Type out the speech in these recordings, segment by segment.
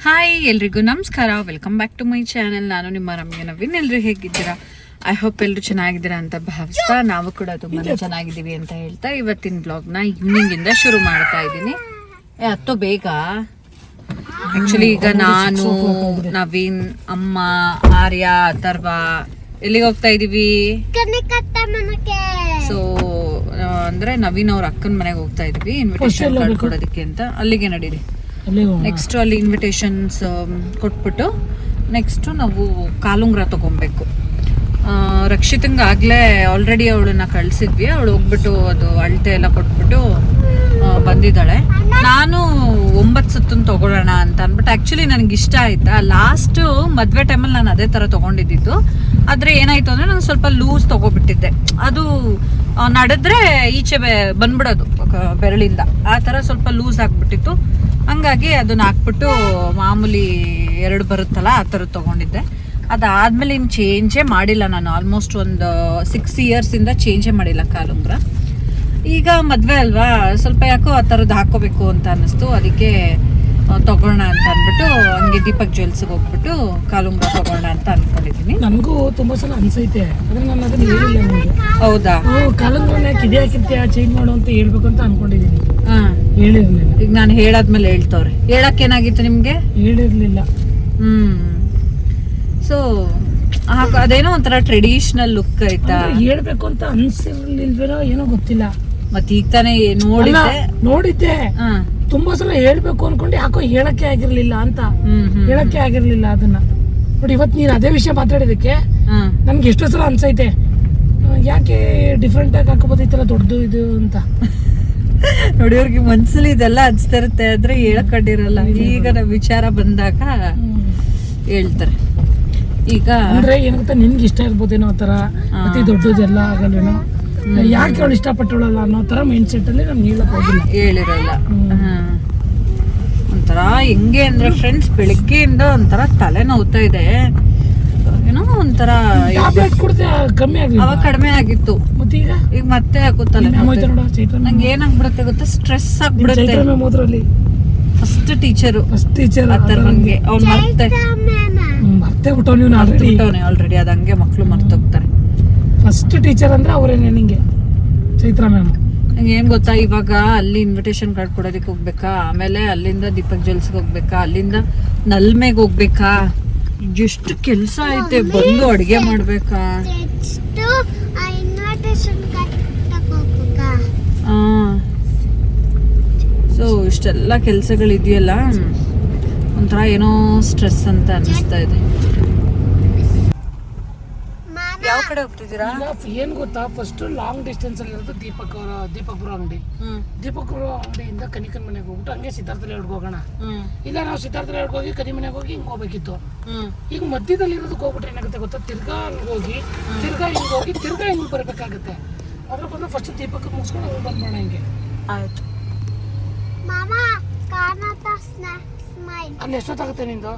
Hi ಎಲ್ರಿಗೂ ನಮಸ್ಕಾರ, welcome back to my channel. ನಾನು ನಿಮ್ಮ ರಮ್ಯ ನವೀನ್. ಎಲ್ರು ಹೇಗಿದ್ದೀರಾ? ಐ ಹೋಪ್ ಎಲ್ಲರೂ ಚೆನ್ನಾಗಿದ್ದೀರಾ ಅಂತ ಭಾವಿಸ್ತಾ, ನಾವು ಕೂಡ ತುಂಬಾ ಚೆನ್ನಾಗಿದ್ದೀವಿ ಅಂತ ಹೇಳ್ತಾ ಇವತ್ತಿನ ಬ್ಲಾಗ್ನ ಈವ್ನಿಂಗ್ ಇಂದ ಶುರು ಮಾಡ್ತಾ ಇದ್ದೀನಿ. ಹತ್ತು ಬೇಗ ಆಕ್ಚುಲಿ ಈಗ ನಾನು, ನವೀನ್, ಅಮ್ಮ, ಆರ್ಯ, ಅಥರ್ವ ಎಲ್ಲಿಗೆ ಹೋಗ್ತಾ ಇದೀವಿ? ಸೊ ಅಂದ್ರೆ ನವೀನ್ ಅವ್ರ ಅಕ್ಕನ ಮನೆಗೆ ಹೋಗ್ತಾ ಇದೀವಿ ಇನ್ವಿಟೇಷನ್ ಕಾರ್ಡ್ ಕೊಡೋದಕ್ಕೆ ಅಂತ. ಅಲ್ಲಿಗೆ ನಡೀರಿ. ನೆಕ್ಸ್ಟ್ ಅಲ್ಲಿ ಇನ್ವಿಟೇಷನ್ಸ್ ಕೊಟ್ಬಿಟ್ಟು ನೆಕ್ಸ್ಟ್ ನಾವು ಕಾಲುಂಗ್ರ ತಗೊಬೇಕು. ರಕ್ಷಿತಂಗೆ ಆಗ್ಲೇ ಆಲ್ರೆಡಿ ಅವಳನ್ನ ಕಳ್ಸಿದ್ವಿ. ಅವಳು ಹೋಗ್ಬಿಟ್ಟು ಅದು ಅಳತೆ ಎಲ್ಲ ಕೊಟ್ಬಿಟ್ಟು ಬಂದಿದ್ದಾಳೆ. ನಾನು 9 ಸುತ್ತನ್ನು ತಗೊಳ್ಳೋಣ ಅಂತ ಅಂದ್ಬಿಟ್ಟು ಆಕ್ಚುಲಿ ನನಗೆ ಇಷ್ಟ ಆಯ್ತಾ. ಲಾಸ್ಟ್ ಮದ್ವೆ ಟೈಮಲ್ಲಿ ನಾನು ಅದೇ ತರ ತಗೊಂಡಿದ್ದು. ಆದ್ರೆ ಏನಾಯ್ತು ಅಂದ್ರೆ ನಾನು ಸ್ವಲ್ಪ ಲೂಸ್ ತಗೋಬಿಟ್ಟಿದ್ದೆ. ಅದು ನಡೆದ್ರೆ ಈಚೆ ಬಂದ್ಬಿಡೋದು ಬೆರಳಿಂದ, ಆ ತರ ಸ್ವಲ್ಪ ಲೂಸ್ ಆಗ್ಬಿಟ್ಟಿತ್ತು. ಹಂಗಾಗಿ ಅದನ್ನ ಹಾಕ್ಬಿಟ್ಟು ಮಾಮೂಲಿ 2 ಬರುತ್ತಲ್ಲ ಆ ಥರದ್ದು ತೊಗೊಂಡಿದ್ದೆ. ಅದಾದ್ಮೇಲೆ ಇನ್ನು ಚೇಂಜೇ ಮಾಡಿಲ್ಲ ನಾನು. ಆಲ್ಮೋಸ್ಟ್ ಒಂದು 6 ಇಯರ್ಸ್ ಇಂದ ಚೇಂಜೇ ಮಾಡಿಲ್ಲ ಕಾಲುಂಗ್ರ. ಈಗ ಮದುವೆ ಅಲ್ವಾ, ಸ್ವಲ್ಪ ಯಾಕೋ ಆ ಥರದ್ದು ಹಾಕೋಬೇಕು ಅಂತ ಅನ್ನಿಸ್ತು. ಅದಕ್ಕೆ ತಗೋಣ ಅಂತ ಅಂದ್ಬಿಟ್ಟು ಹಂಗೆ ದೀಪಕ್ ಜ್ಯುವೆಲ್ಸ್ಗೆ ಹೋಗ್ಬಿಟ್ಟು ಕಾಲುಂಗ್ರ ತಗೋಣ ಅಂತ ಅನ್ಕೊಂಡಿದ್ದೀನಿ. ನನಗೂ ತುಂಬಾ ಸಲ ಅನ್ಸೈತೆ, ಆದ್ರೆ ನಾನು ಅದನ್ನ ಹೇಳಿಲ್ಲ ನಿಮಗೆ. ಹೌದಾ? ಕಾಲುಂಗ್ರನ ಕಿದ್ಯಾ ಚೇಂಜ್ ಮಾಡು ಅಂತ ಹೇಳ್ಬೇಕು ಅಂತ ಅನ್ಕೊಂಡಿದ್ದೀನಿ. ಹೇಳಿರ್ಲಿಲ್ಲ. ಈಗ ನಾನು ಹೇಳಾದ್ಮೇಲೆ ಹೇಳ್ತವ್ರೆ. ಹೇಳಕ್ ಏನಾಗಿತ್ತು ನಿಮ್ಗೆ? ಹೇಳಿರ್ಲಿಲ್ಲ. ಸೊ ಅದೇನೋ ಒಂಥರ ಟ್ರೆಡಿಷನಲ್ ಲುಕ್ ಆಯ್ತಾ? ಹೇಳ್ಬೇಕು ಅಂತ ಅನ್ಸಿರ್ಲಿಲ್ವೇನೋ ಏನೋ ಗೊತ್ತಿಲ್ಲ. ಮತ್ತೆ ಈಗ ತಾನೇ ನೋಡಿದ್ದೆ ತುಂಬಾ ಸಲ ಹೇಳ್ಬೇಕು ಅನ್ಕೊಂಡು ಯಾಕೋ ಹೇಳಕ್ಕೆ ಆಗಿರ್ಲಿಲ್ಲ ಅಂತ. ಹೇಳಕ್ಕೆ ಆಗಿರ್ಲಿಲ್ಲ ಅದನ್ನ. ನೋಡಿ ಇವತ್ತು ನೀನ್ ಅದೇ ವಿಷಯ ಮಾತಾಡಿದಕ್ಕೆ ನನ್ಗೆ ಎಷ್ಟೋ ಸಲ ಅನ್ಸೈತೆ, ಯಾಕೆ ಡಿಫ್ರೆಂಟ್ ಆಗಿ ಹಾಕೋಬೋದಿತ್ತಲ್ಲ ದೊಡ್ಡದು ಇದು ಅಂತ. ನೋಡಿ ಅವ್ರಿಗೆ ಮನ್ಸಲ್ಲಿ ಇದೆಲ್ಲ ಅನ್ಸ್ತಾ ಇರುತ್ತೆ, ಆದ್ರೆ ಹೇಳಕೊಂಡಿರಲ್ಲ. ಈಗ ನಾವು ವಿಚಾರ ಬಂದಾಗ ಹೇಳ್ತಾರೆ. ಈಗ ಅಂದ್ರೆ ಏನಂತ ನಿನ್ಗೆ ಇಷ್ಟ ಇರ್ಬೋದೇನೋ ಆ ತರ, ಅತಿ ದೊಡ್ಡದೆಲ್ಲ ಆಗಲ್ವೇನೋ, ಯಾಕೆ ಅವಳು ಇಷ್ಟಪಟ್ಟವಳಲ್ಲ ಅನ್ನೋ ತರ ಮೈಂಡ್ ಸೆಟ್ ಅಲ್ಲಿ ನಾನು ಹೇಳಕ್ ಹೋಗಿಲ್ಲ, ಹೇಳಿರಲ್ಲ. ಒಂಥರ ಹೆಂಗೆ ಅಂದ್ರೆ ಫ್ರೆಂಡ್ಸ್, ಬೆಳಿಗ್ಗೆಯಿಂದ ಒಂಥರ ತಲೆ ನೋವ್ತಾ ಇದೆ. ಏನೋ ಒಂಥರ ಕಮ್ಮಿ ಆಗಿಲ್ಲ, ಅವಾಗ ಕಡಿಮೆ ಆಗಿತ್ತು. ಈಗ ಮತ್ತೆ ಆಗುತ್ತಲ್ಲ. ನಂಗೆ ಏನಾಗ್ಬಿಡುತ್ತೆ ಗೊತ್ತಾ, ಸ್ಟ್ರೆಸ್ ಆಗ್ಬಿಡುತ್ತೆ. ಫಸ್ಟ್ ಟೀಚರ್ ಅಥರ್ವನ್ಗೆ ಅವ್ನು ಮತ್ತೆ ಬಿಟ್ಟವನು ಆಲ್ರೆಡಿ. ಅದ ಹಂಗೆ ಮಕ್ಳು ಮರ್ತೋಗ್ತಾರೆ. ಫಸ್ಟ್ ಟೀಚರ್ ಅಂದ್ರೆ ಅವರೇನೆ ನಿಂಗೆ, ಚೈತ್ರ ಮ್ಯಾಮ್. ನಂಗೆ ಏನ್ ಗೊತ್ತಾ, ಇವಾಗ ಅಲ್ಲಿ ಇನ್ವಿಟೇಷನ್ ಕಾರ್ಡ್ ಕೊಡೋದಕ್ಕೆ ಹೋಗ್ಬೇಕಾ, ಆಮೇಲೆ ಅಲ್ಲಿಂದ ದೀಪಕ್ ಜ್ಯುವೆಲ್ಸ್ಗೆ ಹೋಗ್ಬೇಕಾ, ಅಲ್ಲಿಂದ ನಲ್ಮೆಗೆ ಹೋಗ್ಬೇಕಾ, ಎಷ್ಟು ಕೆಲಸ ಐತೆ. ಬಂದು ಅಡ್ಗೆ ಮಾಡ್ಬೇಕಾ. ಸೊ ಇಷ್ಟೆಲ್ಲ ಕೆಲಸಗಳಿದೆಯಲ್ಲ, ಒಂಥರ ಏನೋ ಸ್ಟ್ರೆಸ್ ಅಂತ ಅನಿಸ್ತಾ ಇದೆ. ಯಾವ ಕಡೆ ಹೋಗ್ತಿದ್ದೀರಾ? ಏನ್ ಗೊತ್ತಾ, ಫಸ್ಟ್ ಲಾಂಗ್ ಡಿಸ್ಟೆನ್ಸ್ ಅಲ್ಲಿ ಇರೋದು ದೀಪಕ್ ಬ್ರೋ ಅಂಗಡಿ. ದೀಪಕ್ ಬ್ರೋ ಅಂಗಡಿಯಿಂದ ಕನಿಕನ್ ಮನೆಗೆ ಹೋಗ್ಬಿಟ್ಟು ಹಂಗೆ ಸಿದ್ಧಾರ್ಥ ಲೇಔಟ್ಗೆ ಹೋಗೋಣ. ಇಲ್ಲ ನಾವು ಸಿದ್ಧಾರ್ಥ ಲೇಔಟ್ಗೆ ಹೋಗಿ ಕದಿ ಮನೆಗೆ ಹೋಗಿ ಹಿಂಗ್ ಹೋಗ್ಬೇಕಿತ್ತು. ಈಗ ಮಧ್ಯದಲ್ಲಿ ಇರೋದಕ್ಕೆ ಹೋಗ್ಬಿಟ್ರೆ ಏನಾಗುತ್ತೆ ಗೊತ್ತಾ, ತಿರ್ಗಾ ಅಲ್ಲಿಗೆ ಹೋಗಿ ತಿರ್ಗಾ ಹಿಂಗ್ ಹೋಗಿ ತಿರ್ಗಾ ಹಿಂಗ್ ಬರ್ಬೇಕಾಗತ್ತೆ. ಅದ್ರ ಬಂದು ಫಸ್ಟ್ ದೀಪಕ್ ಮುಗಿಸ್ಕೊಂಡು ಹೋಗಿ ಬಂದ್ಬೋಣ ಹಿಂಗೆ. ಆಯ್ತು. ಅಲ್ಲಿ ಎಷ್ಟೊತ್ತಾಗುತ್ತೆ ನಿಂದು?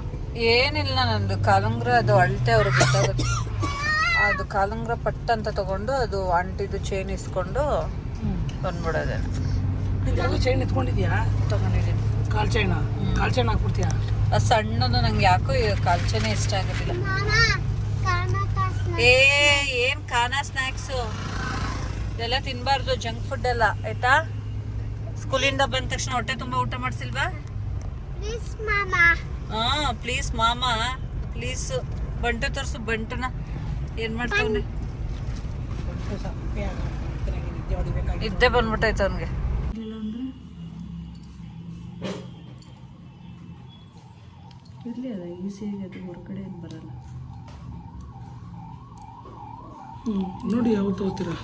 ಏನಿಲ್ಲ, ನಂದು ಕಾಲುಂಗ್ರ ಅದು ಅಳತೆ ಅವ್ರಿಗೆ ಗೊತ್ತಾಗುತ್ತೆ. ಅದು ಕಾಲುಂಗ್ರ ಪಟ್ ಅಂತ ತಗೊಂಡು ಅದು ಆಂಟಿದು ಚೈನ್ ಇಸ್ಕೊಂಡು ಬಂದ್ಬಿಡೋದೇನೆ. ಚೈನ್ ಎತ್ಕೊಂಡಿದ್ಯಾ? ತಗೊಂಡಿದ್ದೀನಿ. ಕಾಲ್ ಚೈನ್ ಹಾಕ್ಬಿಡ್ತೀಯಾ? ಅದು ಸಣ್ಣದು. ನಂಗೆ ಯಾಕೋ ಕಾಲ್ ಚೈನ್ ಇಷ್ಟ ಆಗೋದಿಲ್ಲ. ಏನ್ ಖಾನಾ ಸ್ನ್ಯಾಕ್ಸು ಇದೆಲ್ಲ ತಿನ್ಬಾರ್ದು, ಜಂಕ್ ಫುಡ್ ಎಲ್ಲ ಆಯ್ತಾ? ಸ್ಕೂಲಿಂದ ಬಂದ ತಕ್ಷಣ ಹೊಟ್ಟೆ ತುಂಬಾ ಊಟ ಮಾಡ್ಸಿಲ್ವಾ? ಪ್ಲೀಸ್ ಮಾಮಾ, ಪ್ಲೀಸ್. ಬಂಟು ತೋರ್ಸು, ಬಂಟುನ ಏನ್ ಮಾಡ್ತಾವನೆ. ಇದ್ದೇ ಬಂದ್ಬಿಟ್ಟೈತೆ ಅವನ್ಗೆ. ಇರ್ಲಿ, ಅದ ಈಸಿಯಾಗಿ ಅದು ಹೊರಗಡೆ ಏನು ಬರಲ್ಲ. ನೋಡಿ ಯಾವತ್ತು ಹೋಗ್ತೀರಾ?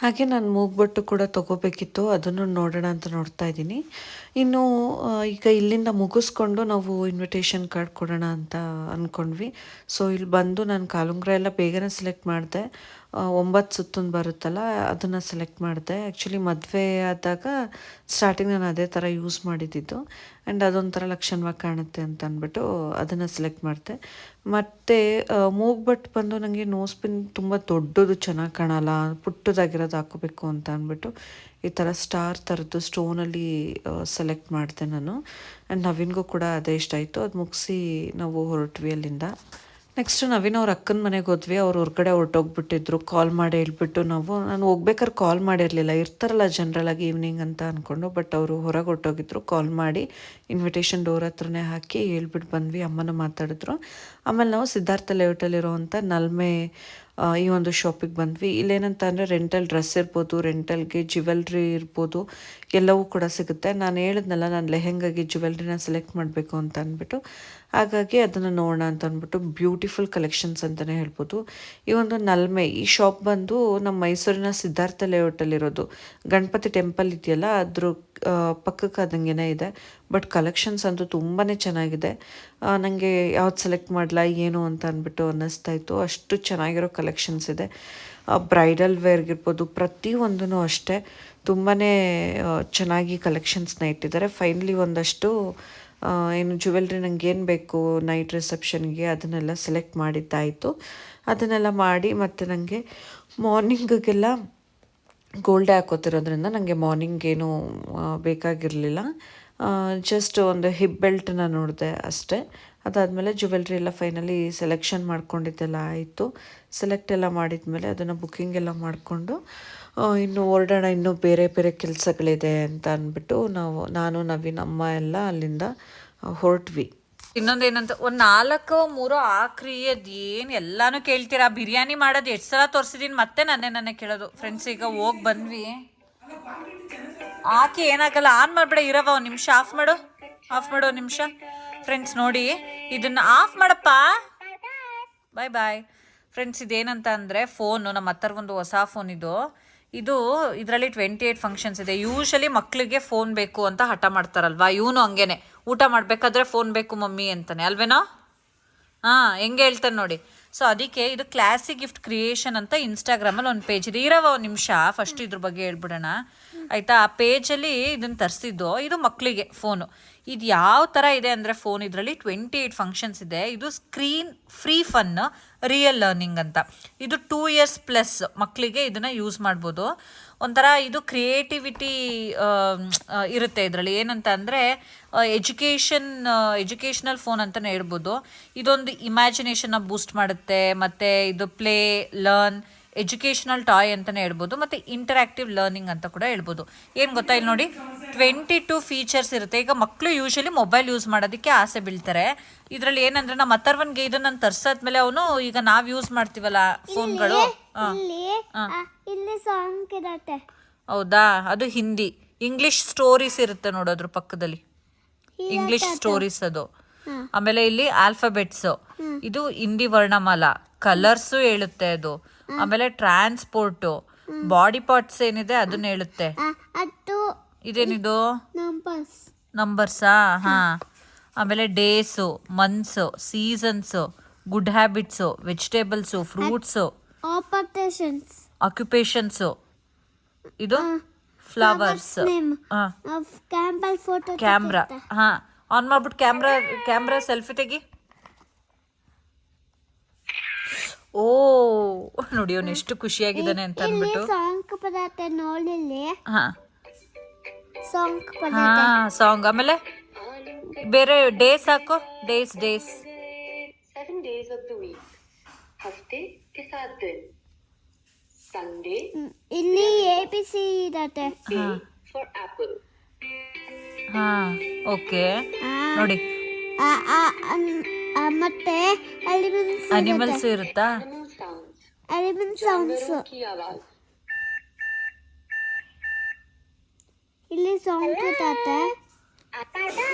ಹಾಗೆ ನಾನು ಮೂಗ್ಬೊಟ್ಟು ಕೂಡ ತೊಗೋಬೇಕಿತ್ತು, ಅದನ್ನು ನೋಡೋಣ ಅಂತ ನೋಡ್ತಾ ಇದ್ದೀನಿ. ಇನ್ನು ಈಗ ಇಲ್ಲಿಂದ ಮುಗಿಸ್ಕೊಂಡು ನಾವು ಇನ್ವಿಟೇಷನ್ ಕಾರ್ಡ್ ಕೊಡೋಣ ಅಂತ ಅಂದ್ಕೊಂಡ್ವಿ. ಸೊ ಇಲ್ಲಿ ಬಂದು ನಾನು ಕಾಲುಂಗ್ರ ಎಲ್ಲ ಬೇಗನೆ ಸೆಲೆಕ್ಟ್ ಮಾಡಿದೆ. 9 ಸುತ್ತೊಂದು ಬರುತ್ತಲ್ಲ ಅದನ್ನು ಸೆಲೆಕ್ಟ್ ಮಾಡಿದೆ. ಆ್ಯಕ್ಚುಲಿ ಮದುವೆ ಆದಾಗ ಸ್ಟಾರ್ಟಿಂಗ್ ನಾನು ಅದೇ ಥರ ಯೂಸ್ ಮಾಡಿದ್ದಿದ್ದು ಆ್ಯಂಡ್ ಅದೊಂಥರ ಲಕ್ಷಣವಾಗಿ ಕಾಣುತ್ತೆ ಅಂತ ಅಂದ್ಬಿಟ್ಟು ಅದನ್ನು ಸೆಲೆಕ್ಟ್ ಮಾಡಿದೆ. ಮತ್ತು ಮೂಗ್ಬಟ್ಟು ಬಂದು ನನಗೆ ನೋಸ್ ಪಿನ್ ತುಂಬ ದೊಡ್ಡದು ಚೆನ್ನಾಗಿ ಕಾಣಲ್ಲ, ಪುಟ್ಟದಾಗಿರೋದು ಹಾಕೋಬೇಕು ಅಂತ ಅಂದ್ಬಿಟ್ಟು ಈ ಥರ ಸ್ಟಾರ್ ಥರದ್ದು ಸ್ಟೋನಲ್ಲಿ ಸೆಲೆಕ್ಟ್ ಮಾಡಿದೆ ನಾನು. ಆ್ಯಂಡ್ ನವೀನ್ಗೂ ಕೂಡ ಅದೇ ಇಷ್ಟ ಆಯಿತು. ಅದು ಮುಗಿಸಿ ನಾವು ಹೊರಟ್ವಿ ಅಲ್ಲಿಂದ. ನೆಕ್ಸ್ಟ್ ನವೀನ್ ಅವ್ರ ಅಕ್ಕನ ಮನೆಗೆ ಹೋದ್ವಿ. ಅವ್ರು ಹೊರಗಡೆ ಹೊರಟೋಗ್ಬಿಟ್ಟಿದ್ರು. ಕಾಲ್ ಮಾಡಿ ಹೇಳ್ಬಿಟ್ಟು ನಾನು ಹೋಗ್ಬೇಕಾದ್ರೆ ಕಾಲ್ ಮಾಡಿರಲಿಲ್ಲ, ಇರ್ತಾರಲ್ಲ ಜನರಲಾಗಿ ಈವ್ನಿಂಗ್ ಅಂತ ಅಂದ್ಕೊಂಡು. ಬಟ್ ಅವರು ಹೊರಗೆ ಹೊರಟೋಗಿದ್ರು. ಕಾಲ್ ಮಾಡಿ ಇನ್ವಿಟೇಷನ್ ಡೋರ್ ಹತ್ರನೇ ಹಾಕಿ ಹೇಳ್ಬಿಟ್ಟು ಬಂದ್ವಿ. ಅಮ್ಮನ ಮಾತಾಡಿದ್ರು. ಆಮೇಲೆ ನಾವು ಸಿದ್ಧಾರ್ಥ ಲೇಔಟಲ್ಲಿರೋವಂಥ ನಲ್ಮೆ ಈ ಒಂದು ಶಾಪಿಗೆ ಬಂದ್ವಿ. ಇಲ್ಲೇನಂತ ಅಂದರೆ ರೆಂಟಲ್ ಡ್ರೆಸ್ ಇರ್ಬೋದು, ರೆಂಟಲ್ಗೆ ಜ್ಯುವೆಲ್ರಿ ಇರ್ಬೋದು, ಎಲ್ಲವೂ ಕೂಡ ಸಿಗುತ್ತೆ. ನಾನು ಹೇಳಿದ್ನಲ್ಲ ನಾನು ಲೆಹೆಂಗಾಗಿ ಜ್ಯುವೆಲ್ರಿನ ಸೆಲೆಕ್ಟ್ ಮಾಡಬೇಕು ಅಂತ ಅಂದ್ಬಿಟ್ಟು, ಹಾಗಾಗಿ ಅದನ್ನು ನೋಡೋಣ ಅಂತ ಅಂದ್ಬಿಟ್ಟು ಬ್ಯೂಟಿಫುಲ್ ಕಲೆಕ್ಷನ್ಸ್ ಅಂತಲೇ ಹೇಳ್ಬೋದು. ಈ ಒಂದು ನಲ್ಮೆ ಈ ಶಾಪ್ ಬಂದು ನಮ್ಮ ಮೈಸೂರಿನ ಸಿದ್ಧಾರ್ಥ ಲೇಔಟಲ್ಲಿರೋದು. ಗಣಪತಿ ಟೆಂಪಲ್ ಇದೆಯಲ್ಲ ಅದ್ರ ಪಕ್ಕಕ್ಕೆ ಆದಂಗೆನೇ ಇದೆ. ಬಟ್ ಕಲೆಕ್ಷನ್ಸ್ ಅಂತೂ ತುಂಬಾ ಚೆನ್ನಾಗಿದೆ. ನನಗೆ ಯಾವ್ದು ಸೆಲೆಕ್ಟ್ ಮಾಡಲ ಏನು ಅಂತ ಅಂದ್ಬಿಟ್ಟು ಅನ್ನಿಸ್ತಾ ಇತ್ತು. ಅಷ್ಟು ಚೆನ್ನಾಗಿರೋ ಕಲೆಕ್ಷನ್ಸ್ ಇದೆ. ಬ್ರೈಡಲ್ ವೇರ್ಗಿರ್ಬೋದು, ಪ್ರತಿಯೊಂದೂ ಅಷ್ಟೇ ತುಂಬಾ ಚೆನ್ನಾಗಿ ಕಲೆಕ್ಷನ್ಸ್ನ ಇಟ್ಟಿದ್ದಾರೆ. ಫೈನಲಿ ಒಂದಷ್ಟು ಏನು ಜ್ಯುವೆಲ್ರಿ ನನಗೆ ಏನು ಬೇಕು ನೈಟ್ ರಿಸೆಪ್ಷನ್ಗೆ ಅದನ್ನೆಲ್ಲ ಸೆಲೆಕ್ಟ್ ಮಾಡಿದ್ದಾಯಿತು. ಅದನ್ನೆಲ್ಲ ಮಾಡಿ ಮತ್ತು ನನಗೆ ಮಾರ್ನಿಂಗಿಗೆಲ್ಲ ಗೋಲ್ಡೆ ಹಾಕೋತಿರೋದ್ರಿಂದ ನನಗೆ ಮಾರ್ನಿಂಗ್ ಏನು ಬೇಕಾಗಿರಲಿಲ್ಲ. ಜಸ್ಟ್ ಒಂದು ಹಿಪ್ ಬೆಲ್ಟನ್ನ ನೋಡಿದೆ ಅಷ್ಟೇ. ಅದಾದಮೇಲೆ ಜ್ಯುವೆಲ್ರಿ ಎಲ್ಲ ಫೈನಲಿ ಸೆಲೆಕ್ಷನ್ ಮಾಡ್ಕೊಂಡಿದ್ದೆಲ್ಲ ಆಯಿತು. ಸೆಲೆಕ್ಟ್ ಎಲ್ಲ ಮಾಡಿದ್ಮೇಲೆ ಅದನ್ನು ಬುಕ್ಕಿಂಗ್ ಎಲ್ಲ ಮಾಡಿಕೊಂಡು ಇನ್ನು ಹೊರಡೋಣ, ಇನ್ನೂ ಬೇರೆ ಬೇರೆ ಕೆಲಸಗಳಿದೆ ಅಂತ ಅಂದ್ಬಿಟ್ಟು ನಾನು ನವೀನ್ ಅಮ್ಮ ಎಲ್ಲ ಅಲ್ಲಿಂದ ಹೊರಟ್ವಿ. ಇನ್ನೊಂದೇನಂತ ಒಂದು 4-3 ಆಕ್ರಿ ಅದೇನು ಎಲ್ಲಾನು ಕೇಳ್ತೀರಾ. ಬಿರಿಯಾನಿ ಮಾಡೋದು ಎಷ್ಟು ಸಲ ತೋರಿಸಿದೀನಿ, ಮತ್ತೆ ನನ್ನೇ ಕೇಳೋದು. ಫ್ರೆಂಡ್ಸ್ ಈಗ ಹೋಗಿ ಬಂದ್ವಿ. ಹಾಕಿ ಏನಾಗಲ್ಲ, ಆನ್ ಮಾಡಿಬಿಡ. ಇರವ ಒಂದು ನಿಮಿಷ, ಆಫ್ ಮಾಡು ಒಂದು ನಿಮಿಷ. ಫ್ರೆಂಡ್ಸ್ ನೋಡಿ, ಇದನ್ನು ಆಫ್ ಮಾಡಪ್ಪ. ಬಾಯ್ ಬಾಯ್. ಫ್ರೆಂಡ್ಸ್ ಇದೇನಂತ ಅಂದರೆ ಫೋನು ನಮ್ಮ ಹತ್ರ ಒಂದು ಹೊಸ ಫೋನ್ ಇದರಲ್ಲಿ 28 ಫಂಕ್ಷನ್ಸ್ ಇದೆ. ಯೂಶಲಿ ಮಕ್ಕಳಿಗೆ ಫೋನ್ ಬೇಕು ಅಂತ ಹಠ ಮಾಡ್ತಾರಲ್ವಾ, ಇವನು ಹಂಗೇನೆ. ಊಟ ಮಾಡಬೇಕಾದ್ರೆ ಫೋನ್ ಬೇಕು ಮಮ್ಮಿ ಅಂತಾನೆ ಅಲ್ವೇನೋ. ಹೆಂಗೆ ಹೇಳ್ತಾನೆ ನೋಡಿ. ಸೊ ಅದಕ್ಕೆ ಇದು ಕ್ಲಾಸಿಕ್ ಗಿಫ್ಟ್ ಕ್ರಿಯೇಷನ್ ಅಂತ ಇನ್ಸ್ಟಾಗ್ರಾಮಲ್ಲಿ ಒಂದು ಪೇಜ್ ಇದೆ. ಇರವ ಒಂದು ನಿಮಿಷ, ಫಸ್ಟ್ ಇದ್ರ ಬಗ್ಗೆ ಹೇಳ್ಬಿಡೋಣ ಆಯಿತಾ. ಆ ಪೇಜಲ್ಲಿ ಇದನ್ನು ತರಿಸಿದ್ದು. ಇದು ಮಕ್ಕಳಿಗೆ ಫೋನು. ಇದು ಯಾವ ಥರ ಇದೆ ಅಂದರೆ ಫೋನ್ ಇದರಲ್ಲಿ 28 ಫಂಕ್ಷನ್ಸ್ ಇದೆ. ಇದು screen free fun real learning ಅಂತ. ಇದು 2 ಇಯರ್ಸ್ ಪ್ಲಸ್ ಮಕ್ಕಳಿಗೆ ಇದನ್ನು ಯೂಸ್ ಮಾಡ್ಬೋದು. ಒಂಥರ ಇದು ಕ್ರಿಯೇಟಿವಿಟಿ ಇರುತ್ತೆ ಇದರಲ್ಲಿ. ಏನಂತ ಅಂದರೆ ಎಜುಕೇಷನಲ್ ಫೋನ್ ಅಂತಲೇ ಹೇಳ್ಬೋದು. ಇದೊಂದು ಇಮ್ಯಾಜಿನೇಷನ್ನ ಬೂಸ್ಟ್ ಮಾಡುತ್ತೆ, ಮತ್ತು ಇದು ಪ್ಲೇ, ಲರ್ನ್, ಎಜುಕೇಷನಲ್ ಟಾಯ್ ಅಂತಲೇ ಹೇಳ್ಬೋದು, ಮತ್ತು ಇಂಟರಾಕ್ಟಿವ್ ಲರ್ನಿಂಗ್ ಅಂತ ಕೂಡ ಹೇಳ್ಬೋದು. ಏನು ಗೊತ್ತಾ, ಇಲ್ಲಿ ನೋಡಿ 22 ಫೀಚರ್ಸ್ ಇರುತ್ತೆ. ಈಗ ಮಕ್ಕಳು ಯೂಶಲಿ ಮೊಬೈಲ್ ಯೂಸ್ ಮಾಡೋದಕ್ಕೆ ಆಸೆ ಬೀಳ್ತಾರೆ. ಇದರಲ್ಲಿ ಏನಂದರೆ ನಮ್ಮ ಅಥರ್ವನ್ಗೆ ಇದನ್ನು ನಾನು ತರಿಸಾದ್ಮೇಲೆ ಅವನು ಈಗ ನಾವು ಯೂಸ್ ಮಾಡ್ತೀವಲ್ಲ ಫೋನ್ಗಳು. ಹೌದಾ, ಅದು ಹಿಂದಿ. ಇಂಗ್ಲಿಷ್ ಸ್ಟೋರೀಸ್ ಇರುತ್ತೆ ನೋಡೋದ್ರ ಪಕ್ಕದಲ್ಲಿ, ಇಂಗ್ಲಿಷ್ ಸ್ಟೋರೀಸ್ ಅದು. ಆಮೇಲೆ ಇಲ್ಲಿ ಆಲ್ಫಾಬೆಟ್ಸ್, ಇದು ಹಿಂದಿ ವರ್ಣಮಾಲ, ಕಲರ್ಸು ಹೇಳುತ್ತೆ ಅದು. ಆಮೇಲೆ ಟ್ರಾನ್ಸ್ಪೋರ್ಟು, ಬಾಡಿ ಪಾರ್ಟ್ಸ್ ಏನಿದೆ ಅದನ್ನ ಹೇಳುತ್ತೆ. ಇದೇನಿದು ನಂಬರ್ಸಾ? ಆಮೇಲೆ days, months, seasons, good habits, vegetables, fruits, occupations, ಇದು ಫ್ಲವರ್ಸ್, ಕ್ಯಾಮ್ರಾ. ಆನ್ ಮಾಡ್ಬಿಟ್ಟು ಕ್ಯಾಮ್ರಾ ಸೆಲ್ಫಿ ತೆಗಿ. ಓ ನೋಡಿ ಅವನು ಎಷ್ಟು ಖುಷಿಯಾಗಿದ್ದಾನೆ ಅಂತ ಅಂದ್ಬಿಟ್ಟು. ಸಾಂಗ್. ಆಮೇಲೆ ಬೇರೆ ಡೇಸ್ ಹಾಕೋ. Days 7 days of the week. ಹಫ್ತೆ के 7 दिन. ಸಂಡೇ ಇಲ್ಲಿ ABC ಇರುತ್ತೆ. For apple. ಓಕೆ ನೋಡಿ. ಮತ್ತೆ ಅನಿಮಲ್ಸ್ ಇರುತ್ತಾ? ಸಾಂಗ್ಸ್ ಇಲ್ಲಿ ಸಾಂಗ್ ಇರುತ್ತೆ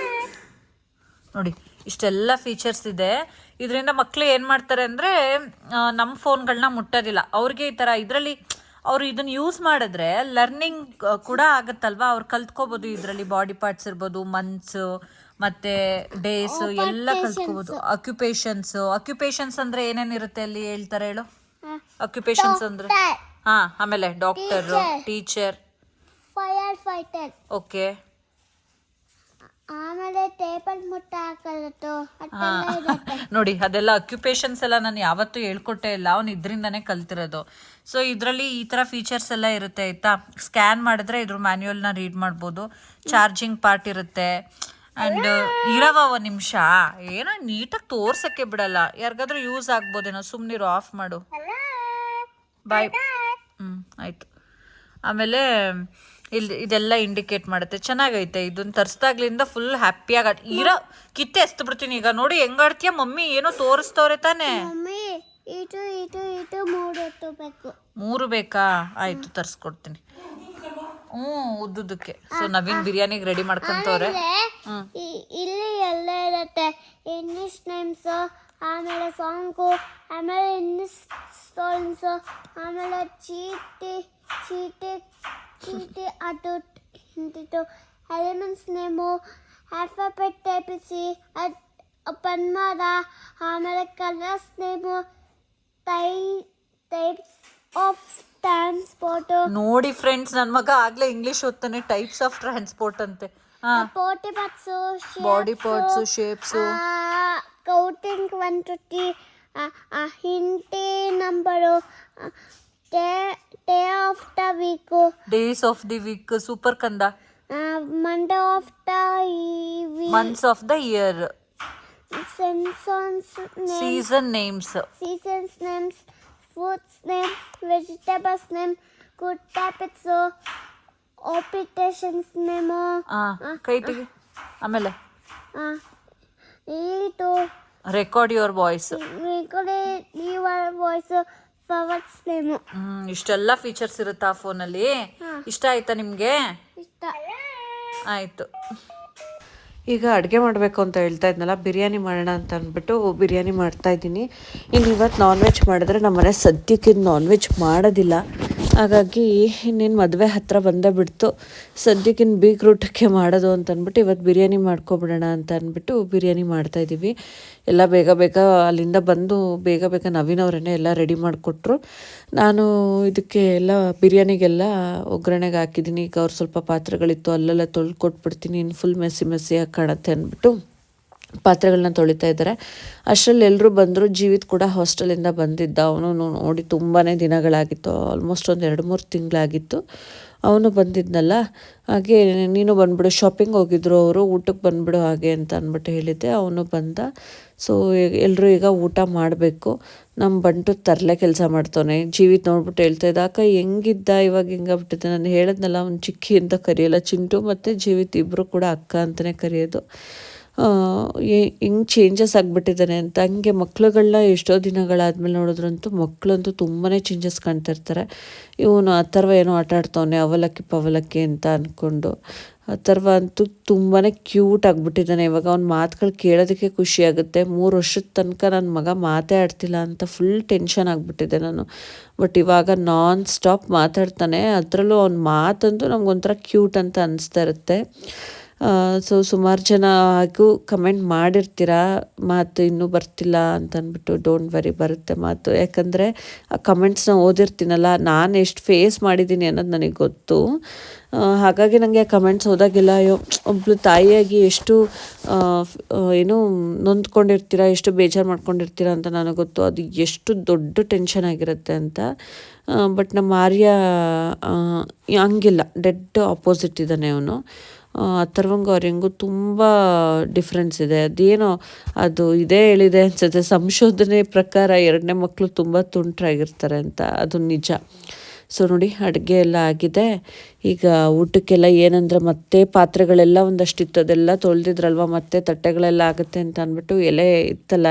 ನೋಡಿ. ಇಷ್ಟೆಲ್ಲ ಫೀಚರ್ಸ್ ಇದೆ. ಇದರಿಂದ ಮಕ್ಕಳು ಏನು ಮಾಡ್ತಾರೆ ಅಂದರೆ ನಮ್ಮ ಫೋನ್ಗಳನ್ನ ಮುಟ್ಟೋದಿಲ್ಲ. ಅವ್ರಿಗೆ ಈ ಥರ ಇದರಲ್ಲಿ ಅವರು ಇದನ್ನು ಯೂಸ್ ಮಾಡಿದ್ರೆ ಲರ್ನಿಂಗ್ ಕೂಡ ಆಗುತ್ತಲ್ವಾ, ಅವ್ರು ಕಲ್ತ್ಕೋಬೋದು. ಇದರಲ್ಲಿ ಬಾಡಿ ಪಾರ್ಟ್ಸ್ ಇರ್ಬೋದು, ಮಂತ್ಸು, ಮತ್ತು ಡೇಸು ಎಲ್ಲ ಕಲ್ತ್ಕೋಬೋದು. ಆಕ್ಯುಪೇಷನ್ಸ್ ಅಂದರೆ ಏನೇನಿರುತ್ತೆ ಅಲ್ಲಿ ಹೇಳ್ತಾರೆ ಹೇಳು. ಆಕ್ಯುಪೇಷನ್ಸ್ ಅಂದ್ರೆ ಹಾ, ಆಮೇಲೆ doctor, teacher, fire fighter, okay. ಆಮೇಲೆ ಟೇಬಲ್ ಮುಟ್ಟ ಹಾಕೋದು ಹಾ ನೋಡಿ, ಅದೆಲ್ಲ ಅಕ್ಯುಪೇಷನ್ಸ್ ಎಲ್ಲ ನಾನು ಯಾವತ್ತೂ ಹೇಳ್ಕೊಟ್ಟೇ ಇಲ್ಲ, ಅವ್ನು ಇದರಿಂದನೇ ಕಲ್ತಿರೋದು. ಸೊ ಇದರಲ್ಲಿ ಈ ಥರ ಫೀಚರ್ಸ್ ಎಲ್ಲ ಇರುತ್ತೆ ಆಯಿತಾ. ಸ್ಕ್ಯಾನ್ ಮಾಡಿದ್ರೆ ಇದ್ರ ಮ್ಯಾನ್ಯುಯಲ್ನ ರೀಡ್ ಮಾಡ್ಬೋದು. ಚಾರ್ಜಿಂಗ್ ಪಾರ್ಟ್ ಇರುತ್ತೆ. ಆ್ಯಂಡ್ ಇರವ ಒಂದು ನಿಮಿಷ, ಏನೋ ನೀಟಾಗಿ ತೋರ್ಸೋಕ್ಕೆ ಬಿಡಲ್ಲ. ಯಾರಿಗಾದ್ರೂ ಯೂಸ್ ಆಗ್ಬೋದೇನೋ, ಸುಮ್ಮನಿರು, ಆಫ್ ಮಾಡು. ಬಾಯ್. ಆಯಿತು. ಆಮೇಲೆ ಇದೆಲ್ಲ ಇಂಡಿಕೇಟ್ ಮಾಡುತ್ತೆ. ಚೆನ್ನಾಗೈತೆ. ಇದನ್ನ ತರಿಸ್ದಾಗ್ಲಿಂದ ಫುಲ್ ಹ್ಯಾಪಿಯಾಗಿ ಇರೋ ಕಿತ್ತೆ ಎಸ್ತು ಬಿಡ್ತೀನಿ. ಈಗ ನೋಡಿ ಹೆಂಗಾಡ್ತೀಯ ಮಮ್ಮಿ, ಏನೋ ತೋರಿಸ್ತವ್ರೆ ತಾನೇ. ಮಮ್ಮಿ ಇದು ಇದು ಇದು 3 ಬೇಕು. 3 ಬೇಕಾ? ಆಯ್ತು, ತರಿಸ್ಕೊಡ್ತೀನಿ. ಉದ್ದುದಕ್ಕೆ. ಸೊ ನವೀನ್ ಬಿರಿಯಾನಿಗೆ ರೆಡಿ ಮಾಡ್ಕೊಂತವ್ರೆ. ಇಲ್ಲಿ ಎಲ್ಲ ಇರುತ್ತೆ, ಇಂಗ್ಲಿಷ್ ನೇಮ್ಸ್, ಆಮೇಲೆ ಸಾಂಗು, ಆಮೇಲೆ ಇಂಗ್ಲಿಷ್ ಸಾಂಗ್ಸ್, ಆಮೇಲೆ ಚೀಟಿ ಅದು ಹಿಂದಿದ್ದು ಎಲಿಮೆಂಟ್ಸ್ ನೇಮು, ಆಲ್ಫಾಬೆಟ್ ಟೈಪಿಸಿ, ಪನ್ಮಾದ, ಆಮೇಲೆ colours name, types of transport. ನೋಡಿ ಫ್ರೆಂಡ್ಸ್, ನನ್ನ ಮಗ ಆಗ್ಲೇ ಇಂಗ್ಲಿಷ್ ಓದ್ತಾನೆ. ಟೈಪ್ಸ್ ಆಫ್ ಟ್ರಾನ್ಸ್ಪೋರ್ಟ್ ಅಂತೆ. Body parts, shapes, counting 1 to 3, Hindi number, day of the week, days of the week, super ಕಂದ. Monday of the months of the year, season names, foods name, vegetables name, good habits, occupations name. ಕೈ ತೆಗಿ. ಆಮೇಲೆ ಇದು record your voice, flowers name. ಇಷ್ಟೆಲ್ಲ features ಇರುತ್ತಾ ಆ ಫೋನಲ್ಲಿ. ಇಷ್ಟ ಆಯ್ತಾ ನಿಮ್ಗೆ? ಇಷ್ಟ ಆಯ್ತು. ಈಗ ಅಡುಗೆ ಮಾಡಬೇಕು ಅಂತ ಹೇಳ್ತಾ ಇದ್ನಲ್ಲ, ಬಿರಿಯಾನಿ ಮಾಡೋಣ ಅಂತ ಅಂದ್ಬಿಟ್ಟು ಬಿರಿಯಾನಿ ಮಾಡ್ತಾಯಿದ್ದೀನಿ. ಇನ್ನು ಇವತ್ತು ನಾನ್ ವೆಜ್ ಮಾಡಿದ್ರೆ ನಮ್ಮ ಮನೆ ಸದ್ಯಕ್ಕೆ ನಾನ್ ವೆಜ್ ಮಾಡೋದಿಲ್ಲ. ಹಾಗಾಗಿ ಇನ್ನೇನು ಮದುವೆ ಹತ್ತಿರ ಬಂದೇ ಬಿಡ್ತು, ಸದ್ಯಕ್ಕಿನ್ನು ಬೀಗ್ರೂಟಕ್ಕೆ ಮಾಡೋದು ಅಂತ ಅಂದ್ಬಿಟ್ಟು ಇವತ್ತು ಬಿರಿಯಾನಿ ಮಾಡ್ಕೊಬಿಡೋಣ ಅಂತ ಅಂದ್ಬಿಟ್ಟು ಬಿರಿಯಾನಿ ಮಾಡ್ತಾಯಿದ್ದೀವಿ. ಎಲ್ಲ ಬೇಗ ಬೇಗ ಅಲ್ಲಿಂದ ಬಂದು ಬೇಗ ಬೇಗ ನವೀನವ್ರನ್ನೇ ಎಲ್ಲ ರೆಡಿ ಮಾಡಿಕೊಟ್ರು. ನಾನು ಇದಕ್ಕೆ ಎಲ್ಲ ಬಿರಿಯಾನಿಗೆಲ್ಲ ಒಗ್ಗರಣೆಗೆ ಹಾಕಿದ್ದೀನಿ. ಈಗ ಅವ್ರು ಸ್ವಲ್ಪ ಪಾತ್ರೆಗಳಿತ್ತು, ಅಲ್ಲೆಲ್ಲ ತೊಳೆದು ಕೊಟ್ಬಿಡ್ತೀನಿ, ಇನ್ನು ಫುಲ್ ಮೆಸ್ಸಿಯಾಗಿ ಕಾಣುತ್ತೆ ಅಂದ್ಬಿಟ್ಟು ಪಾತ್ರೆಗಳನ್ನ ತೊಳಿತಾ ಇದ್ದಾರೆ. ಅಷ್ಟರಲ್ಲಿ ಎಲ್ಲರೂ ಬಂದರು. ಜೀವಿತ್ ಕೂಡ ಹಾಸ್ಟೆಲಿಂದ ಬಂದಿದ್ದ. ಅವನು ನೋಡಿ ತುಂಬಾ ದಿನಗಳಾಗಿತ್ತು, ಆಲ್ಮೋಸ್ಟ್ ಒಂದು 2-3 ತಿಂಗಳಾಗಿತ್ತು ಅವನು ಬಂದಿದ್ನಲ್ಲ. ಹಾಗೆ ನೀನು ಬಂದುಬಿಡು, ಶಾಪಿಂಗ್ ಹೋಗಿದ್ರು ಅವರು, ಊಟಕ್ಕೆ ಬಂದುಬಿಡು ಹಾಗೆ ಅಂತ ಅಂದ್ಬಿಟ್ಟು ಹೇಳಿದ್ದೆ. ಅವನು ಬಂದ. ಸೊ ಎಲ್ಲರೂ ಈಗ ಊಟ ಮಾಡಬೇಕು. ನಮ್ಮ ಬಂಟು ತರಲೆ ಕೆಲಸ ಮಾಡ್ತಾನೆ. ಜೀವಿತ್ ನೋಡ್ಬಿಟ್ಟು ಹೇಳ್ತಾ ಇದ್ದ, ಅಕ್ಕ ಹೆಂಗಿದ್ದ ಇವಾಗ ಹಿಂಗಾಗ್ಬಿಟ್ಟಿದ್ದೆ. ನಾನು ಹೇಳಿದ್ನಲ್ಲ, ಅವ್ನು ಚಿಕ್ಕಿ ಅಂತ ಕರೆಯಲ್ಲ, ಚಿಂಟು ಮತ್ತು ಜೀವಿತ್ ಇಬ್ಬರು ಕೂಡ ಅಕ್ಕ ಅಂತಲೇ ಕರೆಯೋದು. ಹಿಂಗೆ ಚೇಂಜಸ್ ಆಗಿಬಿಟ್ಟಿದ್ದಾನೆ ಅಂತ. ಹಂಗೆ ಮಕ್ಳುಗಳನ್ನ ಎಷ್ಟೋ ದಿನಗಳಾದ್ಮೇಲೆ ನೋಡಿದ್ರಂತೂ ಮಕ್ಕಳಂತೂ ತುಂಬಾ ಚೇಂಜಸ್ ಕಾಣ್ತಿರ್ತಾರೆ. ಇವನು ಅಥರ್ವ ಏನೋ ಆಟ ಆಡ್ತಾವನೆ, ಅವಲಕ್ಕಿ ಅಂತ ಅಂದ್ಕೊಂಡು. ಅಥರ್ವ ಅಂತೂ ತುಂಬಾ ಕ್ಯೂಟ್ ಆಗಿಬಿಟ್ಟಿದ್ದಾನೆ. ಇವಾಗ ಅವ್ನ ಮಾತುಗಳು ಕೇಳೋದಕ್ಕೆ ಖುಷಿ ಆಗುತ್ತೆ. 3 ವರ್ಷದ ತನಕ ನನ್ನ ಮಗ ಮಾತೇ ಆಡ್ತಿಲ್ಲ ಅಂತ ಫುಲ್ ಟೆನ್ಷನ್ ಆಗಿಬಿಟ್ಟಿದ್ದೆ ನಾನು. ಬಟ್ ಇವಾಗ ನಾನ್ ಸ್ಟಾಪ್ ಮಾತಾಡ್ತಾನೆ. ಅದರಲ್ಲೂ ಅವ್ನ ಮಾತಂತೂ ನಮ್ಗೊಂಥರ ಕ್ಯೂಟ್ ಅಂತ ಅನಿಸ್ತಾ ಇರುತ್ತೆ. ಸೊ ಸುಮಾರು ಜನ ಹಾಗೂ ಕಮೆಂಟ್ ಮಾಡಿರ್ತೀರ, ಮಾತು ಇನ್ನೂ ಬರ್ತಿಲ್ಲ ಅಂತ ಅಂದ್ಬಿಟ್ಟು. ಡೋಂಟ್ ವರಿ, ಬರುತ್ತೆ ಮಾತು. ಯಾಕಂದರೆ ಆ ಕಮೆಂಟ್ಸ್ನ ಓದಿರ್ತೀನಲ್ಲ, ನಾನು ಎಷ್ಟು ಫೇಸ್ ಮಾಡಿದ್ದೀನಿ ಅನ್ನೋದು ನನಗೆ ಗೊತ್ತು. ಹಾಗಾಗಿ ನನಗೆ ಆ ಕಮೆಂಟ್ಸ್ ಓದಾಗೆಲ್ಲ ಅಯ್ಯೋ, ಒಬ್ಬಳು ತಾಯಿಯಾಗಿ ಎಷ್ಟು ಏನು ನೊಂದ್ಕೊಂಡಿರ್ತೀರ, ಎಷ್ಟು ಬೇಜಾರು ಮಾಡ್ಕೊಂಡಿರ್ತೀರ ಅಂತ ನನಗೆ ಗೊತ್ತು. ಅದು ಎಷ್ಟು ದೊಡ್ಡ ಟೆನ್ಷನ್ ಆಗಿರುತ್ತೆ ಅಂತ. ಬಟ್ ನಮ್ಮ ಆರ್ಯ ಹಂಗಿಲ್ಲ, ಡೆಡ್ ಆಪೋಸಿಟ್ ಇದ್ದಾನೆ ಅವನು. ಅಥರ್ವಂಗೂ ಅವ್ರಿಗೂ ತುಂಬ ಡಿಫ್ರೆನ್ಸ್ ಇದೆ. ಅದೇನೋ ಅದು ಇದೇ ಹೇಳಿದೆ ಅನಿಸುತ್ತೆ, ಸಂಶೋಧನೆ ಪ್ರಕಾರ 2ನೇ ಮಕ್ಕಳು ತುಂಬ ತುಂಟ್ರಾಗಿರ್ತಾರೆ ಅಂತ. ಅದು ನಿಜ. ಸೊ ನೋಡಿ, ಅಡುಗೆ ಎಲ್ಲ ಆಗಿದೆ. ಈಗ ಊಟಕ್ಕೆಲ್ಲ ಏನಂದ್ರೆ ಮತ್ತೆ ಪಾತ್ರೆಗಳೆಲ್ಲ ಒಂದಷ್ಟಿತ್ತು, ಅದೆಲ್ಲ ತೊಳೆದಿದ್ರಲ್ವ, ಮತ್ತೆ ತಟ್ಟೆಗಳೆಲ್ಲ ಆಗುತ್ತೆ ಅಂತ ಅಂದ್ಬಿಟ್ಟು ಎಲೆ ಇತ್ತಲ್ಲ,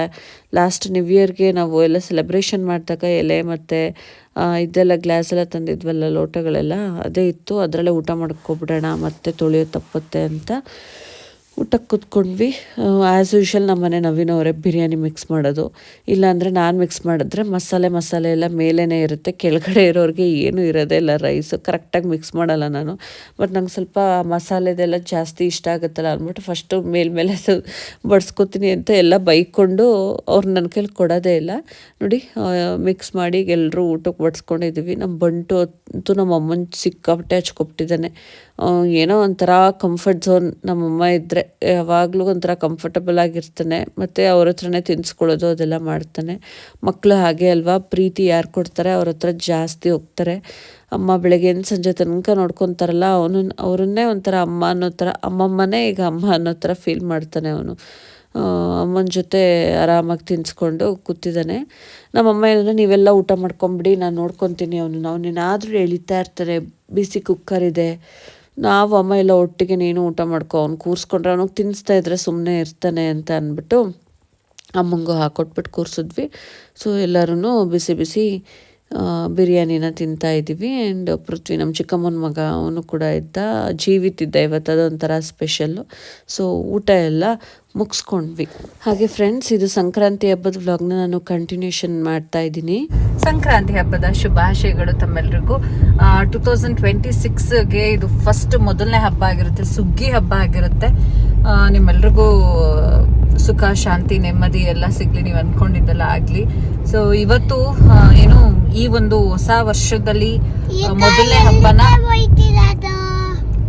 ಲಾಸ್ಟ್ ನ್ಯೂ ಇಯರ್ಗೆ ನಾವು ಎಲ್ಲ ಸೆಲೆಬ್ರೇಷನ್ ಮಾಡಿದಾಗ ಎಲೆ ಮತ್ತು ಇದೆಲ್ಲ ಗ್ಲಾಸ್ ಎಲ್ಲ ತಂದಿದ್ವಲ್ಲ, ಲೋಟಗಳೆಲ್ಲ ಅದೇ ಇತ್ತು. ಅದರಲ್ಲೇ ಊಟ ಮಾಡ್ಕೊಬಿಡೋಣ, ಮತ್ತೆ ತೊಳೆಯೋ ತಪ್ಪುತ್ತೆ ಅಂತ. ಊಟಕ್ಕೆ ಕೂತ್ಕೊಂಡ್ವಿ. ಆ್ಯಸ್ ಯೂಶ್ವಲ್ ನಮ್ಮನೆ ನವೀನ್ ಅವರೇ ಬಿರಿಯಾನಿ ಮಿಕ್ಸ್ ಮಾಡೋದು. ಇಲ್ಲಾಂದರೆ ನಾನು ಮಿಕ್ಸ್ ಮಾಡಿದ್ರೆ ಮಸಾಲೆ ಎಲ್ಲ ಮೇಲೇ ಇರುತ್ತೆ, ಕೆಳಗಡೆ ಇರೋರಿಗೆ ಏನೂ ಇರೋದೇ ಇಲ್ಲ. ರೈಸು ಕರೆಕ್ಟಾಗಿ ಮಿಕ್ಸ್ ಮಾಡಲ್ಲ ನಾನು. ಬಟ್ ನಂಗೆ ಸ್ವಲ್ಪ ಮಸಾಲೆದೆಲ್ಲ ಜಾಸ್ತಿ ಇಷ್ಟ ಆಗುತ್ತಲ್ಲ ಅಂದ್ಬಿಟ್ಟು ಫಸ್ಟು ಮೇಲ್ಮೇಲೆ ಬಡಿಸ್ಕೊತೀನಿ ಅಂತ ಎಲ್ಲ ಬೈಕೊಂಡು ಅವ್ರು ನನ್ನ ಕೈಲಿ ಕೊಡೋದೇ ಇಲ್ಲ. ನೋಡಿ ಮಿಕ್ಸ್ ಮಾಡಿ ಎಲ್ಲರೂ ಊಟಕ್ಕೆ ಬಡಿಸ್ಕೊಂಡಿದ್ದೀವಿ. ನಮ್ಮ ಬಂಟು ಅಂತೂ ನಮ್ಮ ಅಮ್ಮನ ಸಿಕ್ಕಾಪಟ್ಟೆ ಹಚ್ಕೊಬಿಟ್ಟಿದ್ದಾನೆ. ಏನೋ ಒಂಥರ ಕಂಫರ್ಟ್ ಝೋನ್. ನಮ್ಮಮ್ಮ ಇದ್ದರೆ ಯಾವಾಗಲೂ ಒಂಥರ ಕಂಫರ್ಟಬಲ್ ಆಗಿರ್ತಾನೆ, ಮತ್ತು ಅವ್ರ ಹತ್ರನೇ ತಿನ್ನಿಸ್ಕೊಳ್ಳೋದು ಅದೆಲ್ಲ ಮಾಡ್ತಾನೆ. ಮಕ್ಕಳು ಹಾಗೆ ಅಲ್ವಾ, ಪ್ರೀತಿ ಯಾರು ಕೊಡ್ತಾರೆ ಅವ್ರ ಹತ್ರ ಜಾಸ್ತಿ ಹೋಗ್ತಾರೆ. ಅಮ್ಮ ಬೆಳಗ್ಗೆಯಿಂದ ಸಂಜೆ ತನಕ ನೋಡ್ಕೊತಾರಲ್ಲ, ಅವ್ರನ್ನೇ ಒಂಥರ ಅಮ್ಮ ಅನ್ನೋ ಥರ, ಅಮ್ಮಮ್ಮನೇ ಈಗ ಅಮ್ಮ ಅನ್ನೋ ಥರ ಫೀಲ್ ಮಾಡ್ತಾನೆ ಅವನು. ಅಮ್ಮನ ಜೊತೆ ಆರಾಮಾಗಿ ತಿನ್ನಿಸ್ಕೊಂಡು ಕೂತಿದ್ದಾನೆ. ನಮ್ಮಮ್ಮ ಏನಂದರೆ ನೀವೆಲ್ಲ ಊಟ ಮಾಡ್ಕೊಂಬಿಡಿ, ನಾನು ನೋಡ್ಕೊತೀನಿ ಅವನೇನಾದರೂ ಎಳಿತಾ ಇರ್ತಾರೆ. ಬಿಸಿ ಕುಕ್ಕರ್ ಇದೆ, ನಾವು ಅಮ್ಮ ಎಲ್ಲ ಒಟ್ಟಿಗೆ ನೀನು ಊಟ ಮಾಡ್ಕೊ, ಅವ್ನು ಕೂರಿಸ್ಕೊಂಡ್ರೆ ಅವನಿಗೆ ತಿನ್ನಿಸ್ತಾ ಇದ್ರೆ ಸುಮ್ಮನೆ ಇರ್ತಾನೆ ಅಂತ ಅಂದ್ಬಿಟ್ಟು ಅಮ್ಮಂಗೂ ಹಾಕೊಟ್ಬಿಟ್ಟು ಕೂರಿಸಿದ್ವಿ. ಸೊ ಎಲ್ಲರೂ ಬಿಸಿ ಬಿಸಿ ಬಿರಿಯಾನಿನ ತಿಂತಾಯಿದ್ದೀವಿ. ಆ್ಯಂಡ್ ಪೃಥ್ವಿ ನಮ್ಮ ಚಿಕ್ಕಮ್ಮನ ಮಗ ಅವನು ಕೂಡ ಇದ್ದ, ಜೀವಿತಿದ್ದ ಇವತ್ತು, ಅದೊಂಥರ ಸ್ಪೆಷಲ್ಲು. ಸೊ ಊಟ ಎಲ್ಲ ಮುಗಿಸ್ಕೊಂಡ್ವಿ. ಹಾಗೆ ಫ್ರೆಂಡ್ಸ್, ಇದು ಸಂಕ್ರಾಂತಿ ಹಬ್ಬದ ವ್ಲಾಗ್ನ ನಾನು ಕಂಟಿನ್ಯೂಷನ್ ಮಾಡ್ತಾ ಇದ್ದೀನಿ. ಸಂಕ್ರಾಂತಿ ಹಬ್ಬದ ಶುಭಾಶಯಗಳು ತಮ್ಮೆಲ್ರಿಗೂ. 2026ಗೆ ಇದು ಫಸ್ಟ್ ಮೊದಲನೇ ಹಬ್ಬ ಆಗಿರುತ್ತೆ, ಸುಗ್ಗಿ ಹಬ್ಬ ಆಗಿರುತ್ತೆ. ನಿಮ್ಮೆಲ್ರಿಗೂ ಸುಖ ಶಾಂತಿ ನೆಮ್ಮದಿ ಎಲ್ಲ ಸಿಗ್ಲಿ, ನೀವು ಅನ್ಕೊಂಡಿದ್ದೆಲ್ಲ ಆಗ್ಲಿ. ಸೊ ಇವತ್ತು ಏನು ಈ ಒಂದು ಹೊಸ ವರ್ಷದಲ್ಲಿ ಮೊದಲನೇ ಹಬ್ಬನ